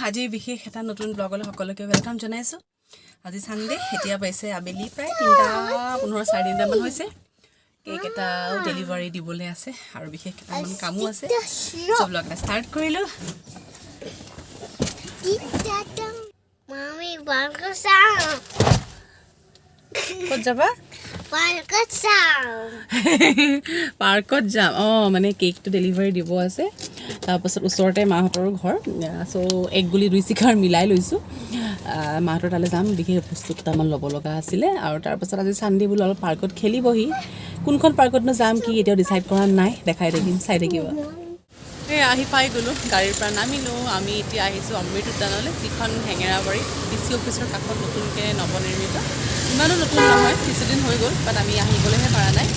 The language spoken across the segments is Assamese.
আজি বিশেষ এটা নতুন ব্লগলৈ সকলোকে ওয়েলকাম জনাইছো। আজি সানডে, এতিয়া পাইছে আবেলি প্ৰায় 3:15 3:30 মান হৈছে। কেক এটা ডেলিভাৰি দিবলৈ আছে আৰু বিশেষ কেইটামান কামো আছে। সব ব্লগ ষ্টাৰ্ট কৰিলো। মামি বাৰ্গাৰ চাও। ক'ত যাবা? বাৰ্গাৰ চাও। পাৰ্কত যাম। মানে কেকটো ডেলিভাৰি দিব আছে। তাৰপাছত ওচৰতে মাহঁতৰ ঘৰ, সো এক গুলি দুই চিকাৰ মিলাই লৈছোঁ। মাহঁতৰ তালৈ যাম, বিশেষ বস্তু দুটামান ল'ব লগা আছিলে। আৰু তাৰপাছত আজি চানডে বোলো অলপ পাৰ্কত খেলিবহি। কোনখন পাৰ্কতনো যাম কি এতিয়াও ডিচাইড কৰা নাই, দেখাই থাকিম, চাই থাকিব। এই আহি পাই গ'লোঁ, গাড়ীৰ পৰা নামিলোঁ। আমি এতিয়া আহিছোঁ অমৃত উদ্যানলৈ, যিখন হেঙেৰাবাৰী DC অফিচৰ কাষত নতুনকৈ নৱনিৰ্মিত। ইমানো নতুন নহয়, কিছুদিন হৈ গ'ল, বাট আমি আহিবলৈহে পৰা নাই।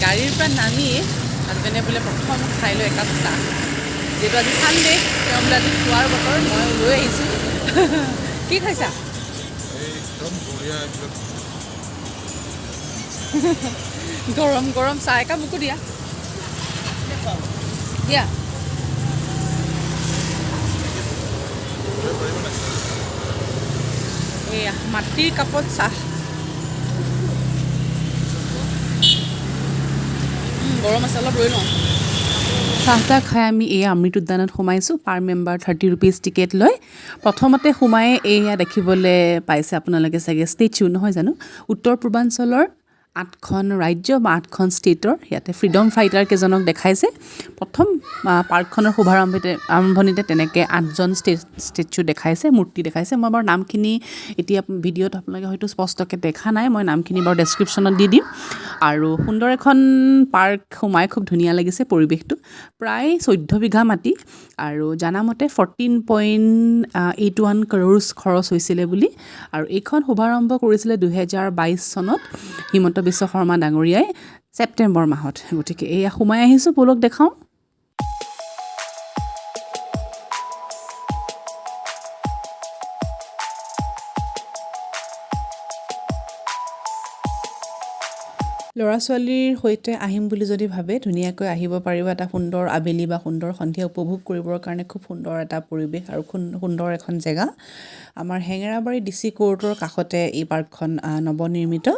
গাড়ীৰ পৰা নামিয়ে হাজবেণ্ডে বোলে প্ৰথম খাই লৈ একাপ চাহ। যিহেতু আজি চানডে, তেওঁ বোলে আজি খোৱাৰ বতৰ, মই লৈ আহিছোঁ। কি খাইছা? গৰম গৰম চাহ একাপ মোকো দিয়া দিয়া। এয়া মাটিৰ কাপত চাহ। গৰম আছে, অলপ ৰৈ লওঁ। চাহ তাহ খাই আমি এয়া অমৃত উদ্যানত সোমাইছোঁ। পাৰ মেম্বাৰ 30 ৰুপিজ টিকেট লয়। প্ৰথমতে সোমাই এয়া দেখিবলৈ পাইছে আপোনালোকে চাগে ষ্টেচু, নহয় জানো? উত্তৰ পূৰ্বাঞ্চলৰ 8খন ৰাজ্য বা 8খন ষ্টেটৰ ইয়াতে ফ্ৰীডম ফাইটাৰ কেইজনক দেখাইছে। প্ৰথম পাৰ্কখনৰ আৰম্ভণিতে তেনেকৈ 8জন ষ্টেচু দেখাইছে, মূৰ্তি দেখাইছে। মই বাৰু নামখিনি এতিয়া ভিডিঅ'ত আপোনালোকে হয়তো স্পষ্টকৈ দেখা নাই, মই নামখিনি বাৰু ডেছক্ৰিপশ্যনত দি দিম। আৰু সুন্দৰ এখন পাৰ্ক সোমাই খুব ধুনীয়া লাগিছে পৰিৱেশটো। প্ৰায় 14 বিঘা মাটি আৰু জানামতে 14.81 crores খৰচ হৈছিলে বুলি। আৰু এইখন শুভাৰম্ভ কৰিছিলে 2022 চনত হিমন্ত বিশ্ব শৰ্মা ডাঙৰীয়াই ছেপ্টেম্বৰ মাহত। গতিকে এয়া সোমাই আহিছোঁ, বলক দেখাওঁ। ল'ৰা ছোৱালীৰ সৈতে আহিম বুলি যদি ভাবে, ধুনীয়াকৈ আহিব পাৰিব। এটা সুন্দৰ আবেলি বা সুন্দৰ সন্ধিয়া উপভোগ কৰিবৰ কাৰণে খুব সুন্দৰ এটা পৰিৱেশ আৰু সুন্দৰ এখন জেগা। আমাৰ হেঙেৰাবাৰী DC কোৰ্টৰ কাষতে এই পাৰ্কখন নৱনিৰ্মিত।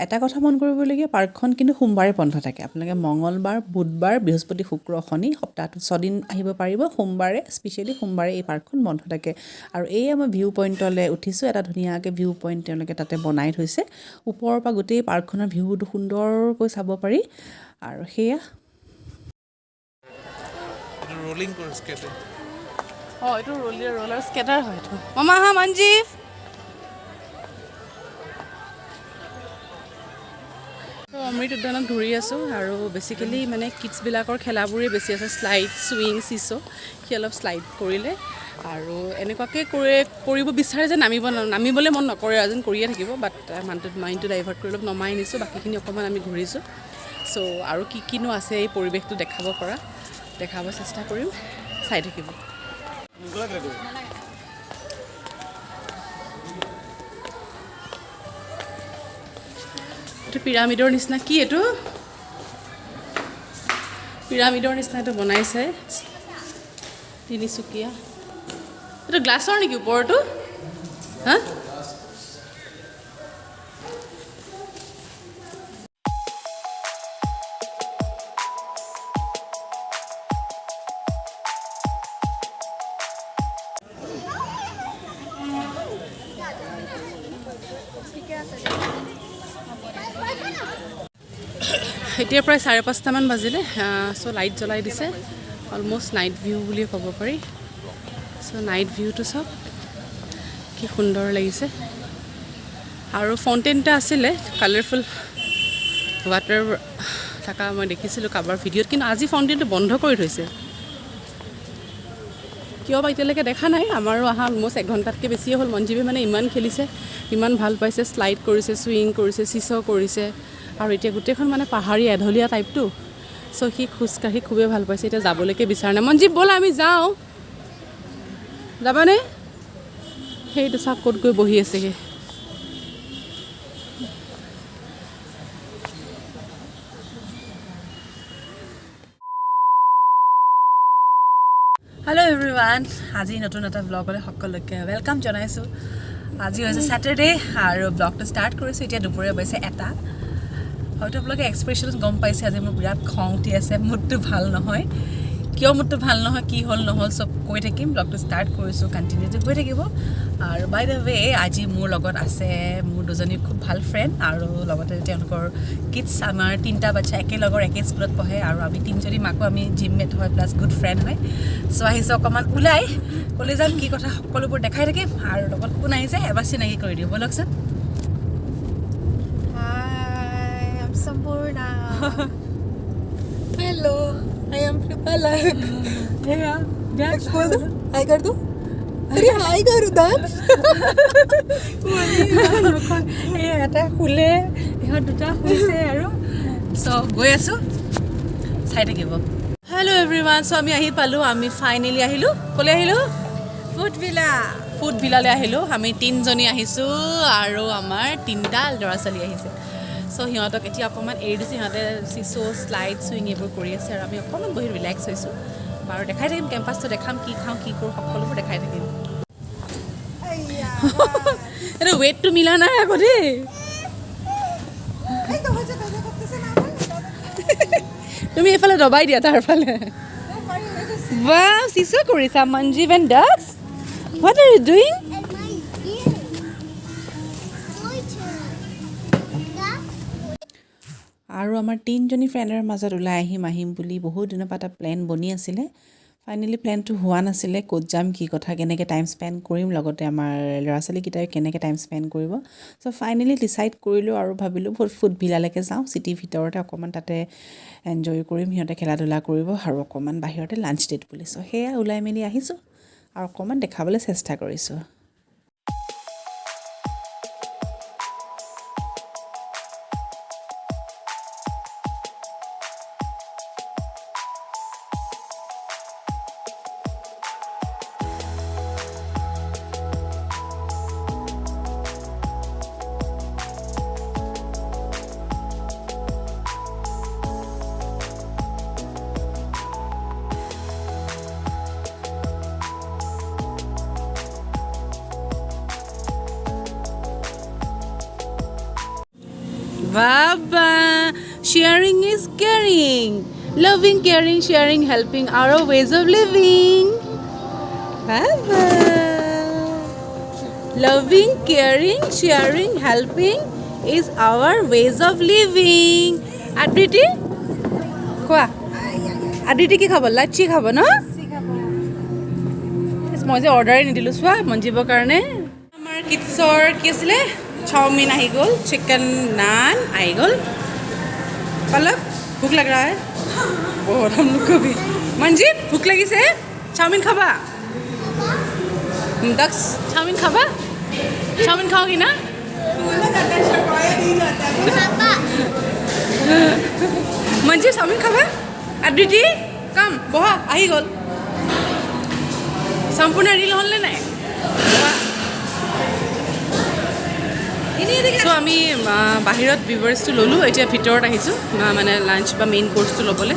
এটা কথা মন কৰিবলগীয়া, পাৰ্কখন কিন্তু সোমবাৰে বন্ধ থাকে। আপোনালোকে মঙলবাৰ, বুধবাৰ, বৃহস্পতি, শুক্ৰ, শনি, সপ্তাহটোত 6 দিন আহিব পাৰিব। সোমবাৰে, স্পেচিয়েলি সোমবাৰে এই পাৰ্কখন বন্ধ থাকে। আৰু এয়া মই ভিউ পইণ্টলৈ উঠিছোঁ। এটা ধুনীয়াকৈ ভিউ পইণ্ট তেওঁলোকে তাতে বনাই থৈছে। ওপৰৰ পৰা গোটেই পাৰ্কখনৰ ভিউটো সুন্দৰকৈ চাব পাৰি। আৰু সেয়া এইটো ৰলাৰ স্কেটাৰ হয়। এইটো মামা হা মঞ্জীৱ। অমৃত উদ্যানত ঘূৰি আছোঁ আৰু বেছিকেলি মানে কিডছবিলাকৰ খেলাবোৰেই বেছি আছে। Slide, swing, চিছ'। সি অলপ শ্লাইড কৰিলে আৰু এনেকুৱাকৈ কৰিব বিচাৰে যে নামিবলৈ মন নকৰে, যেন কৰিয়ে থাকিব। বাট মাইণ্ডটো ডাইভাৰ্ট কৰি অলপ নমাই নিছোঁ। বাকীখিনি অকণমান আমি ঘূৰিছোঁ। চ' আৰু কিনো আছে এই পৰিৱেশটো দেখাব চেষ্টা কৰিম, চাই থাকিব। এইটো পিৰামিডৰ নিচিনা। কি এইটো? পিৰামিডৰ নিচিনা এইটো বনাইছে, তিনিচুকীয়া। এইটো গ্লাছৰ নেকি ওপৰটো? হা? এতিয়া প্ৰায় 5:30 বাজিলে। চ' লাইট জ্বলাই দিছে। অলমষ্ট নাইট ভিউ বুলিয়ে ক'ব পাৰি। চ' নাইট ভিউটো চাওক, কি সুন্দৰ লাগিছে। আৰু ফাউণ্টেইন এটা আছিলে, কালাৰফুল ৱাটাৰ থকা মই দেখিছিলোঁ কাৰোবাৰ ভিডিঅ'ত, কিন্তু আজি ফাউণ্টেইনটো বন্ধ কৰি থৈছে। কিয় বা এতিয়ালৈকে দেখা নাই। আমাৰো অহা অলমষ্ট 1 ঘণ্টাতকৈ বেছিয়ে হ'ল। মঞ্জীৱে মানে ইমান খেলিছে, ইমান ভাল পাইছে। শ্লাইড কৰিছে, ছুইং কৰিছে, চিছ' কৰিছে। আৰু এতিয়া গোটেইখন মানে পাহাৰী এঢলীয়া টাইপটো। চ' সি খোজকাঢ়ি খুবেই ভাল পাইছে। এতিয়া যাবলৈকে বিচৰা নাই। মঞ্জীৱ ব'লা আমি যাওঁ, যাবানে? সেইটো চাওক ক'ত গৈ বহি আছেগৈ। Hello everyone. আজি নতুন এটা ব্লগলৈ সকলোকে ওয়েলকাম জনাইছো। আজি হৈছে স্যাটাৰডে আৰু ব্লগটো ষ্টাৰ্ট কৰিছো এতিয়া দুপৰীয়া হৈছে এটা। হয়তো ব্লগে এক্সপ্ৰেছনছ গম পাইছে আজি মোৰ বিৰাট খং উঠি আছে মুডটো ভাল নহয়। কিয় মুডটো ভাল নহয় কি হ'ল নহল সব কৈ থাকিম ব্লগটো ষ্টাৰ্ট কৰিছো কন্টিনিউটো হৈ থাকিব। আৰু বাই দ্য ৱে আজি মোৰ লগত আছে মোৰ দুজনী খুব ভাল ফ্ৰেণ্ড আৰু লগতে তেওঁলোকৰ কিডছ আমাৰ তিনটা বাচ্চা একেলগৰ একে স্কুলত পঢ়ে আৰু আমি তিনজনী মাকো আমি জিমমেট হয় প্লাছ গুড ফ্ৰেণ্ড হয়। সো আহিছে অকণমান ওলাই ক'লে যাম কি কথা সকলোবোৰ দেখাই থাকিম আৰু লগত কোন আহিছে এবাৰ চিনাকি কৰি দিওঁ বলকচোন। Hi, I'm Sampurna. Hello, I am Pripalak. এয়া Let's go. Hi कर दो. अरे हाय करो दांत. এটা খুলে ইহঁত দুটা শুইছে আৰু সব গৈ আছো চাই থাকিব। হেল্ল' এভৰিৱান সো আমি আহি পালোঁ আমি ফাইনেলি আহিলোঁ ক'লৈ আহিলোঁ Food Villa. ফুড ভিলালৈ আহিলোঁ আমি তিনিজনী আহিছোঁ আৰু আমাৰ তিনিটা ল'ৰা ছোৱালী আহিছে সো সিহঁতক এতিয়া অকণমান এৰি দিছোঁ সিহঁতে চিছ' শ্লাইড চুইং এইবোৰ কৰি আছে আৰু আমি অকণমান বহি ৰিলেক্স হৈছোঁ বাৰু দেখাই থাকিম কেম্পাছটো দেখাম কি খাওঁ কি কৰোঁ সকলোবোৰ দেখাই থাকিম এইটো ৱেইটটো মিলা নাই আকৌ দেই তুমি এইফালে দবাই দিয়া তাৰফালে ৱাও চিছ' কৰিছা মঞ্জীভ and ducks what are you doing And my ear. My turn. আৰু আমাৰ তিনিজনী ফ্ৰেণ্ডৰ মাজত ওলাই আহিম বুলি বহুত দিনৰ পৰা এটা প্লেন বনি আছিলে ফাইনেলি প্লেনটো হোৱা নাছিলে ক'ত যাম কি কথা কেনেকৈ টাইম স্পেণ্ড কৰিম লগতে আমাৰ ল'ৰা ছোৱালীকেইটাই কেনেকৈ টাইম স্পেণ্ড কৰিব চ' ফাইনেলি ডিচাইড কৰিলোঁ আৰু ভাবিলোঁ ফুড ভিলালৈকে যাওঁ চিটিৰ ভিতৰতে অকণমান তাতে এনজয় কৰিম সিহঁতে খেলা ধূলা কৰিব আৰু অকণমান বাহিৰতে লাঞ্চ ডেট বুলি চ' সেয়া ওলাই মেলি আহিছোঁ আৰু অকণমান দেখাবলৈ চেষ্টা কৰিছোঁ Baba, sharing is caring. Loving, caring, sharing, helping are our ways of living. Baba. Loving, caring, sharing, helping is our ways of living. Aditi? Koa? Aditi কি খাব লাচ্ছি খাব ন মই যে অৰ্ডাৰে নিদিলোঁ চোৱা মঞ্জিবৰ কাৰণে আমাৰ কিডছৰ কি আছিলে चाउमीन आई गल चिकन नान आई गल पलक भूख लग रहा है बहुत हम लोग को भी मंजीत भूख लगी से चाउमीन खाबा दक्ष चाउमीन खाबा चाउमीन खाओगी ना मंजीत चाउमीन खाबा अदिति कम बहा आई गल सम्पूर्ण रील हल ना সো আমি বাহিৰত ভিউৱাৰ্ছটো ল'লোঁ এতিয়া ভিতৰত আহিছোঁ মানে লাঞ্চ বা মেইন কোৰ্চটো ল'বলৈ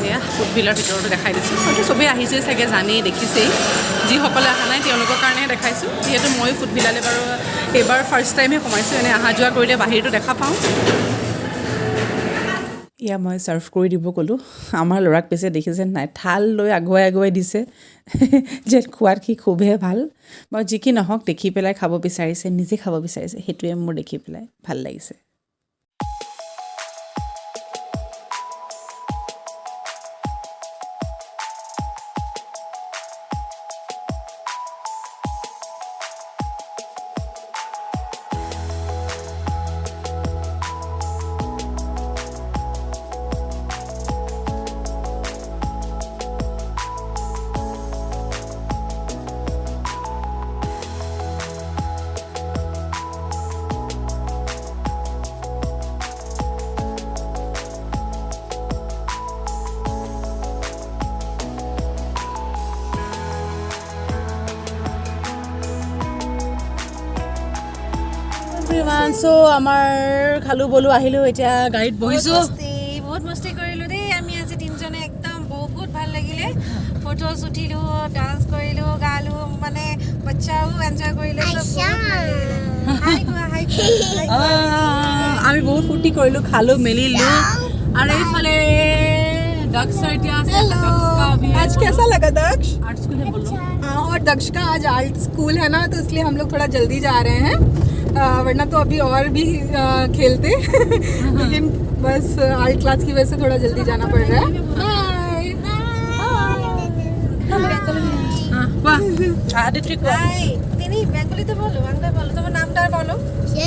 এয়া ফুড ভিলাৰ ভিতৰতো দেখাই দিছোঁ হয়তো চবেই আহিছেই চাগে জানেই দেখিছেই যিসকলে অহা নাই তেওঁলোকৰ কাৰণেহে দেখাইছোঁ যিহেতু মই ফুড ভিলালৈ বাৰু এইবাৰ ফাৰ্ষ্ট টাইমহে সোমাইছোঁ এনেই অহা যোৱা কৰিলে বাহিৰটো দেখা পাওঁ এয়া মই ছাৰ্ভ কৰি দিব ক'লোঁ আমাৰ ল'ৰাক পিছে দেখিছে নাই থাল লৈ আগুৱাই দিছে যে খোৱাত সি খুবেই ভাল বাৰু যি কি নহওক দেখি পেলাই খাব বিচাৰিছে নিজে খাব বিচাৰিছে সেইটোৱে মোৰ দেখি পেলাই ভাল লাগিছে এভৰিৱান সো আমাৰ খালো বলো আহিলো এতিয়া গাড়ীত বহিছো বহুত মস্তি কৰিলো দেই আমি আজি তিনজনে একদম বহুত ভাল লাগিলে ফটোজ উঠিলো ডান্স কৰিলো গালো মানে বাচ্চাও এনজয় কৰিলে আমি বহুত ফূৰ্তি কৰিলো খালো মেলিলো আৰু এইফালে दक्ष सर क्या आज कैसा लगा दक्ष? आर्ट स्कूल है बोलो और दक्ष का आज आर्ट स्कूल है ना, तो इसलिए हम लोग थोड़ा जल्दी जा रहे हैं, वरना तो अभी और भी खेलते लेकिन बस आर्ट क्लास की वजह से थोड़ा जल्दी जाना पड़ रहा है. आदित्य को তিনি বেঙ্গলিতে বলো বাংলা বলো তোমার নামটা বলো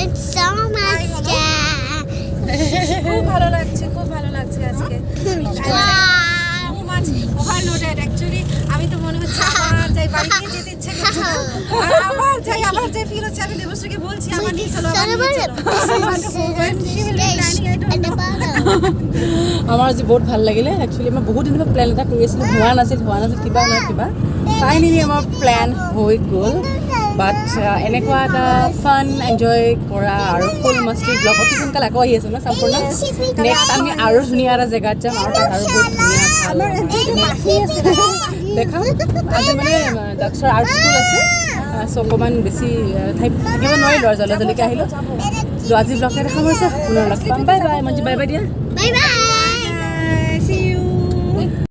It's so much খুব ভালো লাগছে আজকে ওভারলোডেড অ্যাকচুয়ালি আমি তো মনে হচ্ছে আবার যাই বাড়িতে যেতে ইচ্ছে করছে আবার যাই ফিল হচ্ছে আমি দেবশ্রীকে বলছি আমার নিয়ে চলো আমাৰ আজি বহুত ভাল লাগিলে একচুৱেলি মই বহুত দিনৰ পৰা প্লেন এটা কৰি আছিলোঁ হোৱা নাছিল কিবা নহয় কিবা ফাইনেলি আমাৰ প্লেন হৈ গ'ল বাট এনেকুৱা এটা ফান এনজয় কৰা আৰু ফুল মস্তি ব্লগ অতি সোনকালে আকৌ আহি আছোঁ ন সম্পূৰ্ণ নেক্সট আমি আৰু ধুনীয়া এটা জেগাত যাম আৰু তাত আৰু বহুত ধুনীয়া ভাল দেখাম আজি মানে দক্ষৰ আৰ্ট স্কুল আছে চ' অকণমান বেছি ঠাই থাকিব নোৱাৰিলোঁ আৰু জলদিকে আহিলোঁ আজি ব্লগটো দেখা হৈছে পুনৰ লগ পাম bye bye Manju bye bye দিয়া Bye bye.